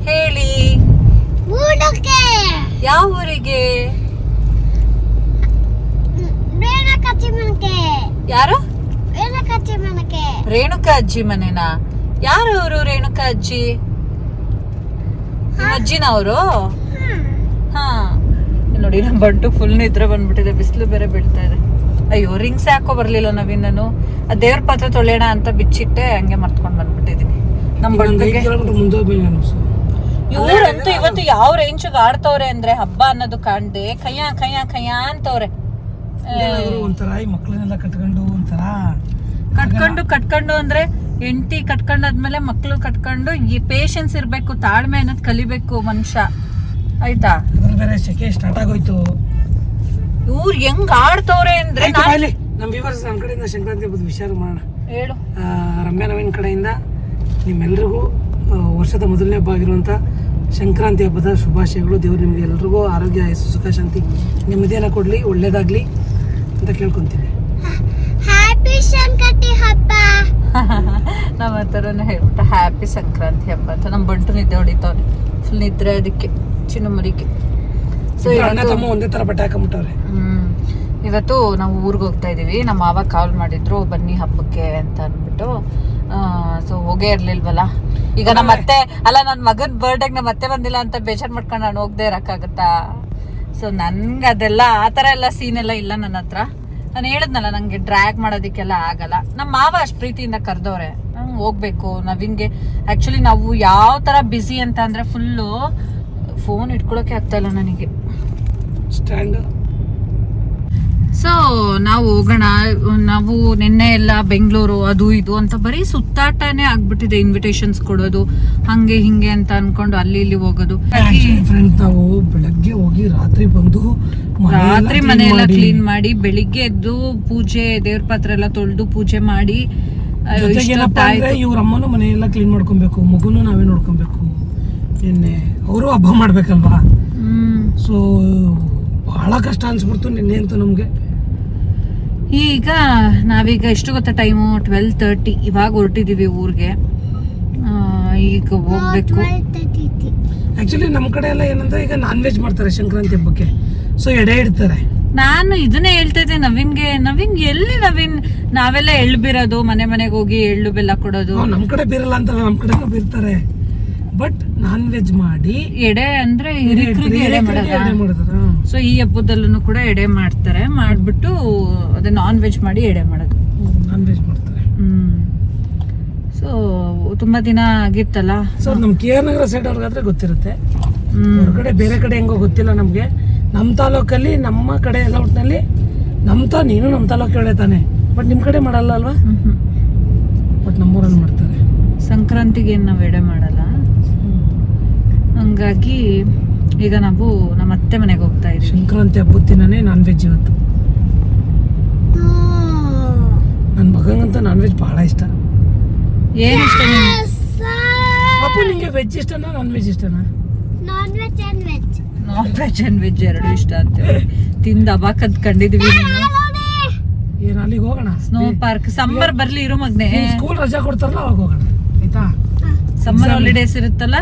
ಹೇಳಿ. ಯಾವ ಊರಿಗೆ? ಯಾರು? ರೇಣುಕಾ ಅಜ್ಜಿ ಮನೆನಾ? ಯಾರು ಅವರು ರೇಣುಕಾ ಅಜ್ಜಿ? ಅಜ್ಜಿನ ಅವರು? ಹಾ ನೋಡಿ, ನಮ್ಮ ಬಂಟು ಫುಲ್ ನಿದ್ರೆ ಬಂದ್ಬಿಟ್ಟಿದೆ, ಬಿಸಿಲು ಬೇರೆ ಬೀಳ್ತಾ ಇದೆ. ಅಯ್ಯೋ, ರಿಂಗ್ಸ್ ಯಾಕೋ ಬರ್ಲಿಲ್ಲ ನವೀನ್. ನಾನು ಆ ದೇವ್ರ ಪಾತ್ರೆ ತೊಳೆಯೋಣ ಅಂತ ಬಿಚ್ಚಿಟ್ಟೆ, ಹಂಗೆ ಮರ್ತ್ಕೊಂಡ್ ಬಂದ್ಬಿಟ್ಟಿದೀನಿ. ನಮ್ಮ ಬಂಟುಗೆ ಇವ್ರಂತೂ ಇವತ್ತು ಯಾವ ರೇಂಜ್ಗೆ ಆಡ್ತವ್ರೆ ಅಂದ್ರೆ, ಹಬ್ಬ ಅನ್ನೋದು ಕಾಣ್ದೆ ಕಯ್ಯ ಕಯ್ಯ ಕಯ್ಯ ಅಂತವ್ರೆ. ಮಕ್ಕಳನ್ನೆಲ್ಲ ಕಟ್ಕೊಂಡು ಅಂದ್ರೆ ಹೆಂಡತಿ ಕಟ್ಕೊಂಡಾದ್ಮೇಲೆ ಮಕ್ಳು ಕಟ್ಕೊಂಡು ಈ ಪೇಷನ್ಸ್ ಇರ್ಬೇಕು, ತಾಳ್ಮೆ ಅನ್ನೋದು ಕಲಿಬೇಕು ಮನುಷ್ಯ, ಆಯ್ತಾ? ಬೇರೆ ಸೆಕೆ ಸ್ಟಾರ್ಟ್ ಆಗೋಯ್ತು. ಇವ್ರು ಹೆಂಗ್ ಆಡ್ತವ್ರೆ ಅಂದ್ರೆ, ನಮ್ಮ ವ್ಯೂವರ್ಸ್ ನಮ್ಮ ಕಡೆಯಿಂದ ಸಂಕ್ರಾಂತಿ ಹಬ್ಬದ ವಿಚಾರ ಮಾಡೋಣ. ಹೇಳು. ರಮ್ಯಾ ನವೀನ್ ಕಡೆಯಿಂದ ನಿಮ್ಮೆಲ್ರಿಗೂ ವರ್ಷದ ಮೊದಲನೇ ಹಬ್ಬ ಆಗಿರುವಂಥ ಸಂಕ್ರಾಂತಿ ಹಬ್ಬದ ಶುಭಾಶಯಗಳು. ದೇವ್ರು ನಿಮ್ಗೆ ಎಲ್ರಿಗೂ ಆರೋಗ್ಯ, ಸುಖ ಶಾಂತಿ ನೆಮ್ಮದಿಯನ್ನು ಕೊಡಲಿ, ಒಳ್ಳೇದಾಗಲಿ ಅಂತ ಕೇಳ್ಕೊತೀನಿ. ಹ್ಯಾಪಿ ಸಂಕ್ರಾಂತಿ ಹಬ್ಬ. ನಮ್ಮ ಹತ್ರನೇ ಹೇಳ್ಬಿಟ್ಟ ಹ್ಯಾಪಿ ಸಂಕ್ರಾಂತಿ ಹಬ್ಬ ಅಂತ. ನಮ್ಮ ಬಂಟು ನಿದ್ದೆ ಹೊಡಿತಾವ್ರೆ, ಫುಲ್ ನಿದ್ರೆ ಅದಕ್ಕೆ ಚಿನ್ನು ಮರಿಗೆ. ಸೊ ಒಂದೇ ತರ ಬಟ್ಟೆ ಹಾಕೊಂಡ್ಬಿಟ್ಟವ್ರೆ. ಇವತ್ತು ನಾವು ಊರಿಗೆ ಹೋಗ್ತಾ ಇದೀವಿ. ನಮ್ಮ ಮಾವ ಕಾಲ್ ಮಾಡಿದ್ರು ಬನ್ನಿ ಹಬ್ಬಕ್ಕೆ ಅಂತ ಅಂದ್ಬಿಟ್ಟು. ಸೊ ಹೋಗೇ ಇರ್ಲಿಲ್ವಲ್ಲ. ಈಗ ನಮ್ಮ ಅತ್ತೆ ಅಲ್ಲ, ನನ್ನ ಮಗನ ಬರ್ಡೇಗೆ ನಮ್ಮ ಅತ್ತೆ ಬಂದಿಲ್ಲ ಅಂತ ಬೇಜಾರು ಮಾಡ್ಕೊಂಡು ನಾನು ಹೋಗದೆ ಇರೋಕ್ಕಾಗತ್ತಾ? ಸೊ ನನ್ಗೆ ಅದೆಲ್ಲ ಆ ಥರ ಎಲ್ಲ ಸೀನ್ ಎಲ್ಲ ಇಲ್ಲ ನನ್ನ ಹತ್ರ. ನಾನು ಹೇಳಿದ್ನಲ್ಲ, ನನಗೆ ಡ್ರ್ಯಾಗ್ ಮಾಡೋದಕ್ಕೆಲ್ಲ ಆಗಲ್ಲ. ನಮ್ಮ ಮಾವ ಅಷ್ಟು ಪ್ರೀತಿಯಿಂದ ಕರೆದವ್ರೆ, ನಂಗೆ ಹೋಗ್ಬೇಕು. ನವೀನ್ಗೆ ಆ್ಯಕ್ಚುಲಿ ನಾವು ಯಾವ ಥರ ಬ್ಯುಸಿ ಅಂತ ಅಂದರೆ, ಫುಲ್ಲು ಫೋನ್ ಇಟ್ಕೊಳ್ಳೋಕೆ ಆಗ್ತಾ ಇಲ್ಲ ನನಗೆ. ಸ್ಟ್ಯಾಂಡ್. ಸೊ ನಾವು ಹೋಗೋಣ. ನಾವು ನಿನ್ನೆ ಎಲ್ಲ ಬೆಂಗಳೂರು ಅದು ಇದು ಅಂತ ಬರೀ ಸುತ್ತಾಟನೇ ಆಗ್ಬಿಟ್ಟಿದೆ. ಇನ್ವಿಟೇಷನ್ಸ್ ಕೊಡೋದು ಹಂಗೆ ಹಿಂಗೆ ಅಂತ ಅನ್ಕೊಂಡು ಅಲ್ಲಿ ಇಲ್ಲಿ ಹೋಗೋದು. ಫ್ರೆಂಡ್ಸ್, ನಾವು ಬೆಳಗ್ಗೆ ಹೋಗಿ ರಾತ್ರಿ ಬಂದು ಮನೆಯೆಲ್ಲ ಕ್ಲೀನ್ ಮಾಡಿ, ಬೆಳಿಗ್ಗೆ ಎದ್ದು ಪೂಜೆ, ದೇವ್ರ ಪಾತ್ರೆ ಎಲ್ಲ ತೊಳೆದು ಪೂಜೆ ಮಾಡಿ, ಇವ್ರ ಅಮ್ಮನೂ ಮನೆಯೆಲ್ಲ ಕ್ಲೀನ್ ಮಾಡ್ಕೊಬೇಕು, ಮಗುನು ನಾವೇ ನೋಡ್ಕೊಬೇಕು. ನಿನ್ನೆ ಅವರು ಹಬ್ಬ ಮಾಡ್ಬೇಕಲ್ವಾ. ಸೊ ಬಹಳ ಕಷ್ಟ ಅನ್ಸ್ಬಿಡ್ತು ನಿನ್ನೆ ಅಂತೂ ನಮ್ಗೆ. ಈಗ ನಾವೀಗ ಎಷ್ಟು ಗೊತ್ತಾ ಟೈಮು? 12:30. ಇವಾಗ ಹೊರಟಿದೀವಿ ಊರಿಗೆ. ಈಗ ಹೋಗ್ಬೇಕು. ಆಕ್ಚುಲಿ ನಮ್ಮ ಕಡೆ ಎಲ್ಲ ಏನಂದ್ರೆ, ಈಗ ನಾನ್ ವೆಜ್ ಮಾಡ್ತಾರೆ ಸಂಕ್ರಾಂತಿ ಹಬ್ಬಕ್ಕೆ. ಸೊ ಎಡೆ ಇಡ್ತಾರೆ. ನಾನು ಇದನ್ನೇ ಹೇಳ್ತಾ ಇದ್ದೆ ನವೀನ್ಗೆ. ಎಲ್ಲಿ ನವೀನ್, ನಾವೆಲ್ಲ ಎಳ್ಳು ಬೀರೋದು, ಮನೆಗೆ ಹೋಗಿ ಎಳ್ಳು ಬೆಲ್ಲ ಕೊಡೋದು. ನಮ್ ಕಡೆ ಬೀರಲ್ಲ ಅಂತ, ನಮ್ ಕಡೆ ಬೀರ್ತಾರೆ. ಬಟ್ ನಾನ್ ವೆಜ್ ಮಾಡಿ ಎಡೆ ಅಂದ್ರೆ ಹಿರಿಕರಿಗೆ ಎಡೆ ಮಾಡೋದು. ಸೊ ಈ ಹಬ್ಬದಲ್ಲೂ ಕೂಡ ಎಡೆ ಮಾಡ್ತಾರೆ. ಮಾಡ್ಬಿಟ್ಟು ಅದೇ ನಾನ್ ವೆಜ್ ಮಾಡಿ ಎಡೆ ಮಾಡೋದು. ನಾನ್ ವೆಜ್ ಮಾಡ್ತಾರೆ. ಸೊ ತುಂಬಾ ದಿನ ಆಗಿತ್ತಲ್ಲ. ಸೊ ನಮ್ KR ನಗರ ಸೈಡ್ ಅವ್ರಿಗಾದ್ರೆ ಗೊತ್ತಿರುತ್ತೆ. ಹೊರಗಡೆ ಬೇರೆ ಕಡೆ ಹೆಂಗೋ ಗೊತ್ತಿಲ್ಲ ನಮ್ಗೆ. ನಮ್ಮ ತಾಲೂಕಲ್ಲಿ, ನಮ್ಮ ಕಡೆ ಎಲ್ಲ ಒಟ್ಟಿನಲ್ಲಿ ನೀನು ನಮ್ಮ ತಾಲೂಕು ಹೇಳೇ ತಾನೆ. ಬಟ್ ನಿಮ್ ಕಡೆ ಮಾಡಲ್ಲ ಅಲ್ವಾ? ಬಟ್ ನಮ್ಮೂರಲ್ಲಿ ಮಾಡ್ತಾರೆ. ಸಂಕ್ರಾಂತಿಗೆ ಏನು ನಾವು ಎಡೆ ಮಾಡಲ್ಲ. ಹಂಗಾಗಿ ಈಗ ನಾವು ನಮ್ಮ ಅತ್ತೆ ಮನೆಗೆ ಹೋಗ್ತಾ ಇದೀವಿ. ಸಂಕ್ರಾಂತಿ ಹಬ್ಬದ ದಿನನೇ ನಾನ್ ವೆಜ್ ಇವತ್ತು. ನನ್ನ ಮಗಂಗಂತ ನಾನ್ ವೆಜ್ ಬಹಳ ಇಷ್ಟ. ಏನ್ ಇಷ್ಟ ನಿಮ್ಗೆ? ಅಪ್ಪು ನಿಂಗೆ ವೆಜ್ ಇಷ್ಟನಾ ನಾನ್ ವೆಜ್ ಇಷ್ಟನಾ? Non veg and veg. Non veg and veg ಎರಡು ಇಷ್ಟ ಅಂತ ತಿಂದ ಅಬಾಕದ್ ಕಂಡಿದೀವಿ. ಏನ್ ಅಲ್ಲಿಗೆ ಹೋಗೋಣ? ಸ್ನೋ ಪಾರ್ಕ್ ಸಮ್ಮರ್ ಬರ್ಲಿ ಇರೋ ಮಗ್ನೆ. ಸ್ಕೂಲ್ ರಜಾ ಕೊಡ್ತಾರಲ್ಲ ಅವಾಗ ಹೋಗೋಣ ಆಯ್ತಾ? ಸಮ್ಮರ್ ಹಾಲಿಡೇಸ್ ಇರುತ್ತಲ್ಲ,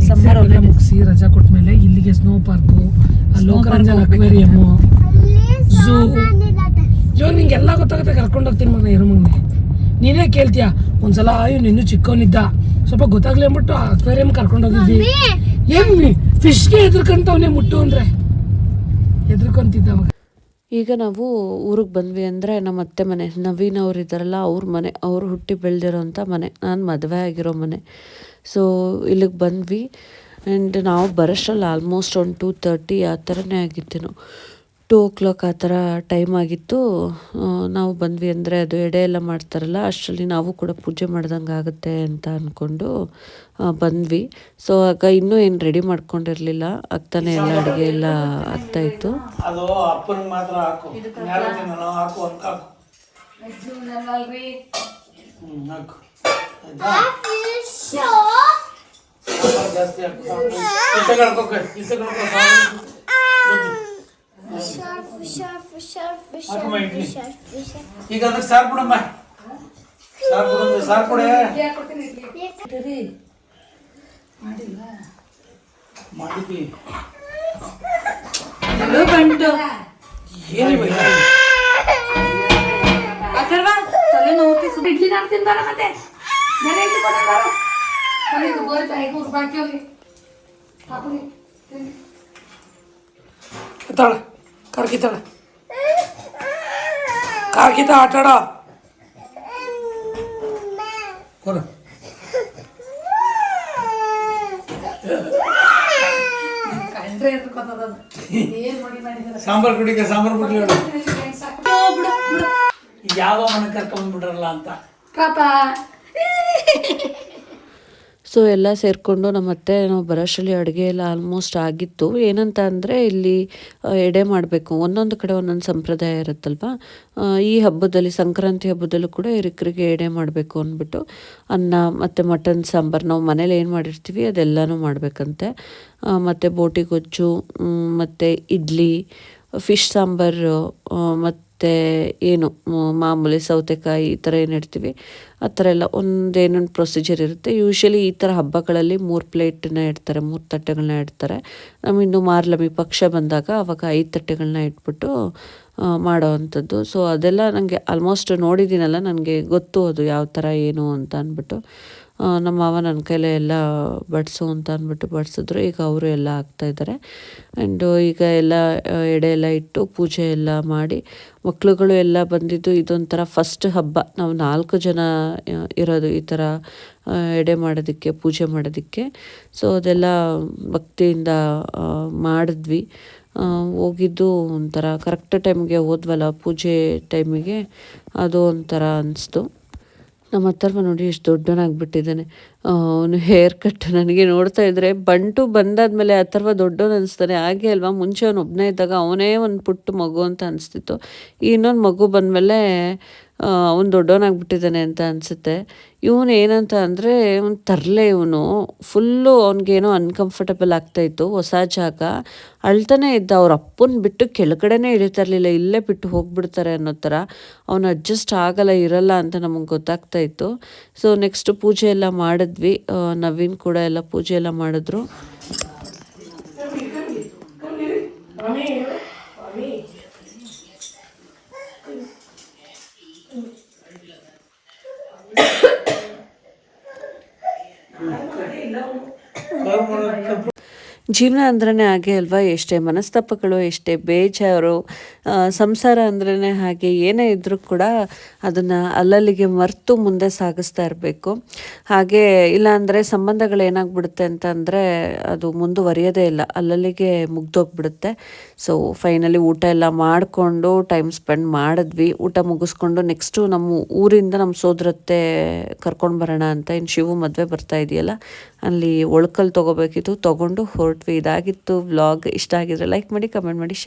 ಸಮ್ಮರ್ ಹಾಲಿಡೇ ಮುಗಿಸಿ ರಜಾ ಕೊಟ್ಮೇಲೆ ಇಲ್ಲಿಗೆ snow park, Lokaranjan aquarium, zoo. ಇವಾಗ ನಿಂಗೆ ಎಲ್ಲ ಗೊತ್ತಾಗುತ್ತೆ, ಕರ್ಕೊಂಡು ಹೋಗ್ತೀನಿ ಮಗನ ಇರೋ ಮಗನೆ. ನೀನೇ ಕೇಳ್ತೀಯ ಒಂದ್ಸಲ ಇವ್ನು ಇನ್ನೂ ಚಿಕ್ಕವನಿದ್ದ ಸ್ವಲ್ಪ ಗೊತ್ತಾಗ್ಲಿ ಅಂದ್ಬಿಟ್ಟು ಅಕ್ವೇರಿಯಂ ಕರ್ಕೊಂಡು ಹೋಗಿದ್ವಿ. ಏನ್ ಫಿಶ್ಗೆ ಹೆದರ್ಕೊಂತವನೇ ಮುಟ್ಟು ಅಂದ್ರೆ ಹೆದರ್ಕೊಂತಿದ್ದ ಅವಾಗ. ಈಗ ನಾವು ಊರಿಗೆ ಬಂದ್ವಿ ಅಂದರೆ ನಮ್ಮ ಅತ್ತೆ ಮನೆ, ನವೀನ್ ಅವ್ರು ಇದ್ದಾರಲ್ಲ ಅವ್ರ ಮನೆ, ಅವರು ಹುಟ್ಟಿ ಬೆಳೆದಿರೋಂಥ ಮನೆ, ನಾನು ಮದುವೆ ಆಗಿರೋ ಮನೆ. ಸೊ ಇಲ್ಲಿಗೆ ಬಂದ್ವಿ. ಆ್ಯಂಡ್ ನಾವು ಬರೋಷ್ಟರಲ್ಲಿ ಆಲ್ಮೋಸ್ಟ್ ಒಂದು 2:30 ಆ ಥರನೇ ಆಗಿತ್ತೇನೋ, 2 o'clock ಆ ಥರ ಟೈಮ್ ಆಗಿತ್ತು. ನಾವು ಬಂದ್ವಿ ಅಂದರೆ ಅದು ಎಡೆ ಎಲ್ಲ ಮಾಡ್ತಾರಲ್ಲ, ಅಷ್ಟರಲ್ಲಿ ನಾವು ಕೂಡ ಪೂಜೆ ಮಾಡ್ದಂಗೆ ಆಗುತ್ತೆ ಅಂತ ಅಂದ್ಕೊಂಡು ಬಂದ್ವಿ. ಸೊ ಆಗ ಇನ್ನೂ ಏನು ರೆಡಿ ಮಾಡ್ಕೊಂಡಿರಲಿಲ್ಲ, ಆಗ್ತಾನೆ ಎಲ್ಲ ಅಡುಗೆ ಎಲ್ಲ ಆಗ್ತಾಯಿತ್ತು. ಅದು ಅಪ್ಪನ ಮಾತ್ರ ಹಾಕು, ಹಾಕು ಅಂತ ಹಾಕು. ಜಾಸ್ತಿ ಈಗ ಅದಕ್ಕೆ ಸಾರ್ ಬಿಡಮ್ಮ, ಸಾರ್ ಬಿಡ, ಸಾರ್ ಕೊಡೆ ಮಾಡಿದ್ವಿ. ಇಡ್ಲಿ ನಾನು ತಿಂದಾರ ಮತ್ತೆ ಬೇರೆ ಇಡ್ಲಿ ಕೊಟ್ಟಾರ ಬೋರಿ 500 ರೂಪಾಯಿ ಹೋಗಿ ಹಾಕಿ ಕಿತ್ತಾಳ ಕಾರ್ ಕಿತ್ತಾಳ ಕಾರ್ ಕಿತ್ತ ಆಟಾಡ ಕೊಡು. ಸಾಂಬಾರ್ ಕುಡಿಕ, ಸಾಂಬಾರ್ ಬಿಡ್ಲಿ ಯಾವ್ದೋ ಮನೆ ಕರ್ಕೊಂಡ್ಬಿಟ್ರಲ್ಲ ಅಂತ ಪಾಪ. ಸೊ ಎಲ್ಲ ಸೇರಿಕೊಂಡು ನಮ್ಮ ಅತ್ತೆ ನಾವು ಬರೋಷ್ಟರಲ್ಲಿ ಅಡುಗೆ ಎಲ್ಲ ಆಲ್ಮೋಸ್ಟ್ ಆಗಿತ್ತು. ಏನಂತ ಅಂದರೆ ಇಲ್ಲಿ ಎಡೆ ಮಾಡಬೇಕು, ಒಂದೊಂದು ಕಡೆ ಒಂದೊಂದು ಸಂಪ್ರದಾಯ ಇರುತ್ತಲ್ವ. ಈ ಹಬ್ಬದಲ್ಲಿ, ಸಂಕ್ರಾಂತಿ ಹಬ್ಬದಲ್ಲೂ ಕೂಡ ಹಿರಿಕರಿಗೆ ಎಡೆ ಮಾಡಬೇಕು ಅಂದ್ಬಿಟ್ಟು ಅನ್ನ ಮತ್ತು ಮಟನ್ ಸಾಂಬಾರು ನಾವು ಮನೇಲಿ ಏನು ಮಾಡಿರ್ತೀವಿ ಅದೆಲ್ಲನೂ ಮಾಡಬೇಕಂತೆ. ಮತ್ತು ಬೋಟಿ ಗೊಜ್ಜು, ಮತ್ತು ಇಡ್ಲಿ, ಫಿಶ್ ಸಾಂಬಾರು, ಮತ್ತು ಏನು ಮಾಮೂಲಿ ಸೌತೆಕಾಯಿ ಈ ಥರ ಏನು ಇಡ್ತೀವಿ ಆ ಥರ ಎಲ್ಲ ಒಂದೇನೊಂದು ಪ್ರೊಸೀಜರ್ ಇರುತ್ತೆ. ಯೂಶ್ವಲಿ ಈ ಥರ ಹಬ್ಬಗಳಲ್ಲಿ 3 ಪ್ಲೇಟನ್ನ ಇಡ್ತಾರೆ, 3 ತಟ್ಟೆಗಳನ್ನ ಇಡ್ತಾರೆ. ನಮ್ಮ ಇನ್ನು ಮಾರ್ಲಮಿ ಪಕ್ಷ ಬಂದಾಗ ಅವಾಗ 5 ತಟ್ಟೆಗಳನ್ನ ಇಟ್ಬಿಟ್ಟು ಮಾಡೋ ಅಂಥದ್ದು. ಸೊ ಅದೆಲ್ಲ ನನಗೆ ಆಲ್ಮೋಸ್ಟ್ ನೋಡಿದ್ದೀನಲ್ಲ, ನನಗೆ ಗೊತ್ತು ಅದು ಯಾವ ಥರ ಏನು ಅಂತ ಅಂದ್ಬಿಟ್ಟು. ನಮ್ಮ ಮಾವ ನನ್ನ ಕೈಲೇ ಎಲ್ಲ ಬಡಿಸು ಅಂತ ಅಂದ್ಬಿಟ್ಟು ಬಡಿಸಿದ್ರು. ಈಗ ಅವರು ಎಲ್ಲ ಆಗ್ತಾಯಿದ್ದಾರೆ. ಆ್ಯಂಡು ಈಗ ಎಲ್ಲ ಎಡೆ ಎಲ್ಲ ಇಟ್ಟು ಪೂಜೆ ಎಲ್ಲ ಮಾಡಿ, ಮಕ್ಳುಗಳು ಎಲ್ಲ ಬಂದಿದ್ದು ಇದೊಂಥರ ಫಸ್ಟ್ ಹಬ್ಬ. ನಾವು 4 ಜನ ಇರೋದು ಈ ಥರ ಎಡೆ ಮಾಡೋದಕ್ಕೆ, ಪೂಜೆ ಮಾಡೋದಕ್ಕೆ. ಸೊ ಅದೆಲ್ಲ ಭಕ್ತಿಯಿಂದ ಮಾಡಿದ್ವಿ. ಹೋಗಿದ್ದು ಒಂಥರ ಕರೆಕ್ಟ್ ಟೈಮ್ಗೆ ಹೋದ್ವಲ್ಲ ಪೂಜೆ ಟೈಮಿಗೆ, ಅದು ಒಂಥರ ಅನಿಸ್ತು. ನಮ್ಮ ಅಥರ್ವ ನೋಡಿ ಎಷ್ಟು ದೊಡ್ಡವನಾಗ್ಬಿಟ್ಟಿದ್ದಾನೆ. ಅವನು ಹೇರ್ ಕಟ್ ನನಗೆ ನೋಡ್ತಾ ಇದ್ದರೆ, ಬಂಟು ಬಂದಾದ್ಮೇಲೆ ಅಥರ್ವ ದೊಡ್ಡವನು ಅನಿಸ್ತಾನೆ. ಹಾಗೆ ಅಲ್ವಾ, ಮುಂಚೆ ಅವನು ಒಬ್ಬನೇ ಇದ್ದಾಗ ಅವನೇ ಒಂದು ಪುಟ್ಟ ಮಗು ಅಂತ ಅನಿಸ್ತಿತ್ತು. ಇನ್ನೊಂದು ಮಗು ಬಂದಮೇಲೆ ಅವನು ದೊಡ್ಡವನಾಗ್ಬಿಟ್ಟಿದ್ದಾನೆ ಅಂತ ಅನಿಸುತ್ತೆ. ಇವನು ಏನಂತ ಅಂದರೆ ಅವ್ನು ತರಲೆ, ಇವನು ಫುಲ್ಲು ಅವ್ನಿಗೇನೋ ಅನ್ಕಂಫರ್ಟಬಲ್ ಆಗ್ತಾಯಿತ್ತು. ಹೊಸ ಜಾಗ ಅಳ್ತಾನೆ ಇದ್ದ. ಅವ್ರ ಅಪ್ಪನ ಬಿಟ್ಟು ಕೆಳಗಡೆನೇ ಇಳಿತಾ ಇರಲಿಲ್ಲ, ಇಲ್ಲೇ ಬಿಟ್ಟು ಹೋಗ್ಬಿಡ್ತಾರೆ ಅನ್ನೋ ಥರ. ಅವನು ಅಡ್ಜಸ್ಟ್ ಆಗಲ್ಲ, ಇರಲ್ಲ ಅಂತ ನಮಗೆ ಗೊತ್ತಾಗ್ತಾ ಇತ್ತು. ಸೊ ನೆಕ್ಸ್ಟ್ ಪೂಜೆ ಎಲ್ಲ ಮಾಡಿದ್ವಿ. ನವೀನ್ ಕೂಡ ಎಲ್ಲ ಪೂಜೆ ಎಲ್ಲ ಮಾಡಿದ್ರು. ಜೀವನ ಅಂದ್ರೇ ಹಾಗೆ ಅಲ್ವಾ, ಎಷ್ಟೇ ಮನಸ್ತಾಪಗಳು, ಎಷ್ಟೇ ಬೇಜಾರು, ಸಂಸಾರ ಅಂದ್ರೇ ಹಾಗೆ. ಏನೇ ಇದ್ದರೂ ಕೂಡ ಅದನ್ನು ಅಲ್ಲಲ್ಲಿಗೆ ಮರೆತು ಮುಂದೆ ಸಾಗಿಸ್ತಾ ಇರಬೇಕು. ಹಾಗೆ ಇಲ್ಲಾಂದರೆ ಸಂಬಂಧಗಳು ಏನಾಗ್ಬಿಡುತ್ತೆ ಅಂತಂದರೆ ಅದು ಮುಂದುವರಿಯೋದೇ ಇಲ್ಲ, ಅಲ್ಲಲ್ಲಿಗೆ ಮುಗ್ದೋಗ್ಬಿಡುತ್ತೆ. ಸೊ ಫೈನಲಿ ಊಟ ಎಲ್ಲ ಮಾಡಿಕೊಂಡು ಟೈಮ್ ಸ್ಪೆಂಡ್ ಮಾಡಿದ್ವಿ. ಊಟ ಮುಗಿಸ್ಕೊಂಡು ನೆಕ್ಸ್ಟು ನಮ್ಮ ಊರಿಂದ ನಮ್ಮ ಸೋದರತ್ತೆ ಕರ್ಕೊಂಡು ಬರೋಣ ಅಂತ. ಇನ್ನು ಶಿವು ಮದುವೆ ಬರ್ತಾ ಇದೆಯಲ್ಲ, ಅಲ್ಲಿ ಒಳ್ಕಲ್ ತೊಗೋಬೇಕಿತ್ತು, ತೊಗೊಂಡು ಹೊರಟು ಹೊರಟ್ವಿ. ಇದಾಗಿತ್ತು ವ್ಲಾಗ್. ಇಷ್ಟ ಆಗಿದ್ರೆ ಲೈಕ್ ಮಾಡಿ, ಕಮೆಂಟ್ ಮಾಡಿ, ಶೇರ್